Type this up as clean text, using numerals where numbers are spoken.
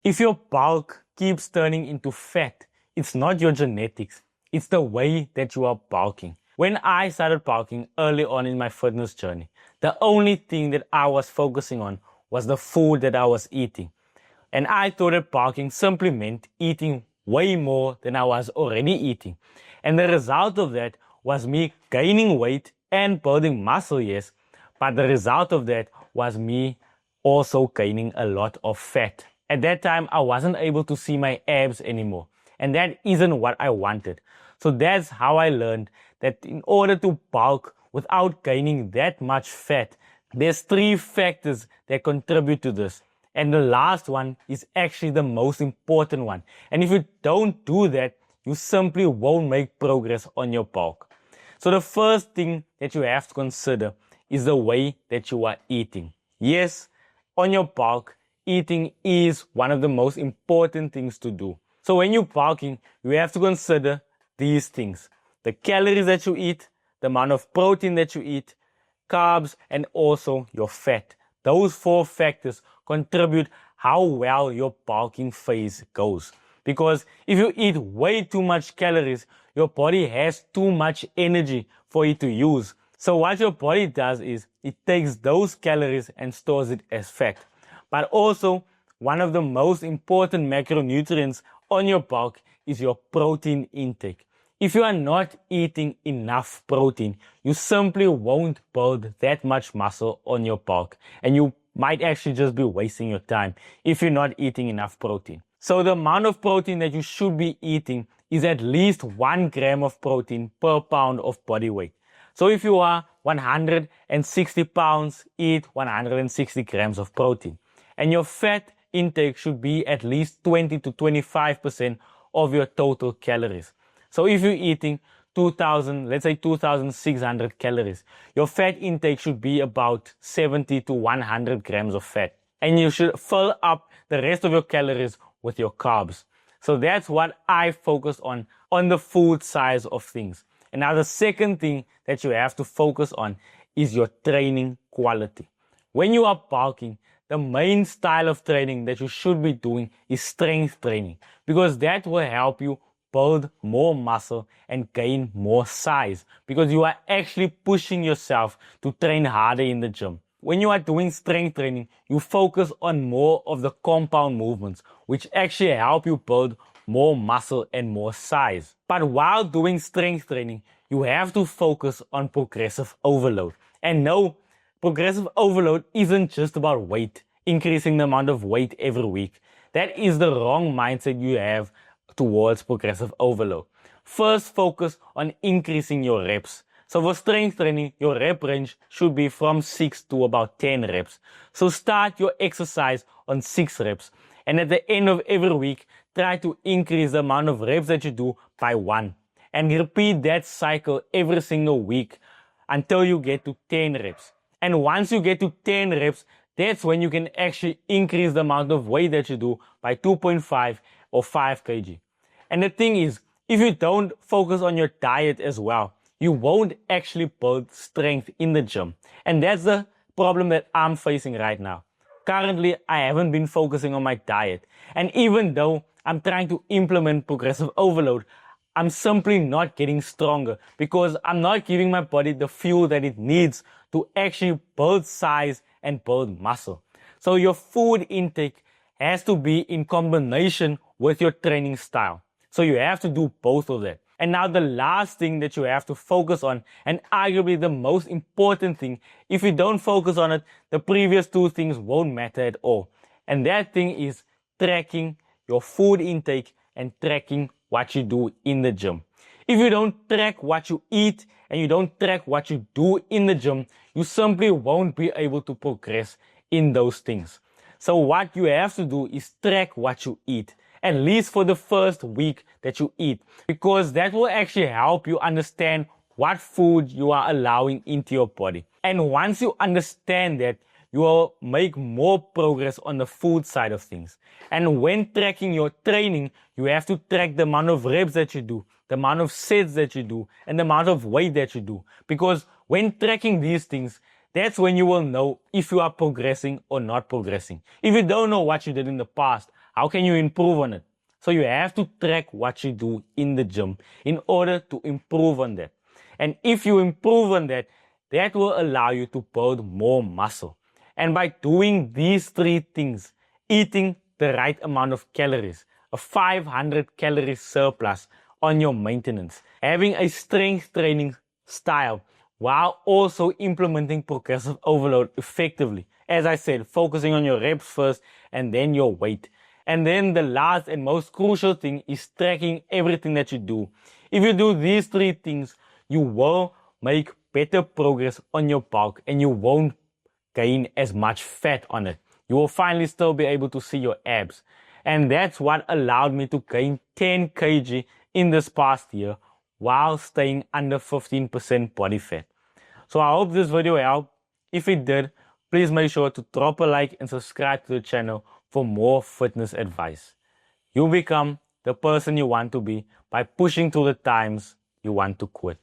If your bulk keeps turning into fat, it's not your genetics, it's the way that you are bulking. When I started bulking early on in my fitness journey, the only thing that I was focusing on was the food that I was eating. And I thought that bulking simply meant eating way more than I was already eating. And the result of that was me gaining weight and building muscle, yes, but the result of that was me also gaining a lot of fat. At that time, I wasn't able to see my abs anymore. And that isn't what I wanted. So that's how I learned that in order to bulk without gaining that much fat, there's three factors that contribute to this. And the last one is actually the most important one. And if you don't do that, you simply won't make progress on your bulk. So the first thing that you have to consider is the way that you are eating. Yes, on your bulk, eating is one of the most important things to do. So when you're bulking, you have to consider these things: the calories that you eat, the amount of protein that you eat, carbs, and also your fat. Those four factors contribute how well your bulking phase goes. Because if you eat way too much calories, your body has too much energy for it to use. So what your body does is it takes those calories and stores it as fat. But also, one of the most important macronutrients on your bulk is your protein intake. If you are not eating enough protein, you simply won't build that much muscle on your bulk. And you might actually just be wasting your time if you're not eating enough protein. So the amount of protein that you should be eating is at least 1 gram of protein per pound of body weight. So if you are 160 pounds, eat 160 grams of protein. And your fat intake should be at least 20 to 25% of your total calories. So if you're eating 2,600 calories, your fat intake should be about 70 to 100 grams of fat. And you should fill up the rest of your calories with your carbs. So that's what I focus on the food side of things. And now the second thing that you have to focus on is your training quality. When you are bulking, the main style of training that you should be doing is strength training, because that will help you build more muscle and gain more size, because you are actually pushing yourself to train harder in the gym. When you are doing strength training, you focus on more of the compound movements, which actually help you build more muscle and more size. But while doing strength training, you have to focus on progressive overload. And no, progressive overload isn't just about weight, increasing the amount of weight every week. That is the wrong mindset you have towards progressive overload. First, focus on increasing your reps. So for strength training, your rep range should be from 6 to about 10 reps. So start your exercise on 6 reps. And at the end of every week, try to increase the amount of reps that you do by 1. And repeat that cycle every single week until you get to 10 reps. And once you get to 10 reps, that's when you can actually increase the amount of weight that you do by 2.5 or 5 kg. And the thing is, if you don't focus on your diet as well, you won't actually build strength in the gym. And that's the problem that I'm facing right now. Currently, I haven't been focusing on my diet. And even though I'm trying to implement progressive overload, I'm simply not getting stronger because I'm not giving my body the fuel that it needs to actually build size and build muscle. So your food intake has to be in combination with your training style. So you have to do both of that. And now the last thing that you have to focus on, and arguably the most important thing, if you don't focus on it, the previous two things won't matter at all. And that thing is tracking your food intake and tracking what you do in the gym. If you don't track what you eat and you don't track what you do in the gym, you simply won't be able to progress in those things. So what you have to do is track what you eat, at least for the first week that you eat, because that will actually help you understand what food you are allowing into your body. And once you understand that, you will make more progress on the food side of things. And when tracking your training, you have to track the amount of reps that you do, the amount of sets that you do, and the amount of weight that you do. Because when tracking these things, that's when you will know if you are progressing or not progressing. If you don't know what you did in the past, How can you improve on it? So you have to track what you do in the gym in order to improve on that. And if you improve on that, that will allow you to build more muscle. And by doing these three things, eating the right amount of calories, a 500 calorie surplus on your maintenance, having a strength training style while also implementing progressive overload effectively. As I said, focusing on your reps first and then your weight. And then the last and most crucial thing is tracking everything that you do. If you do these three things, you will make better progress on your bulk and you won't gain as much fat on it. You will finally still be able to see your abs. And that's what allowed me to gain 10 kg in this past year while staying under 15% body fat. So I hope this video helped. If it did, please make sure to drop a like and subscribe to the channel for more fitness advice. You become the person you want to be by pushing through the times you want to quit.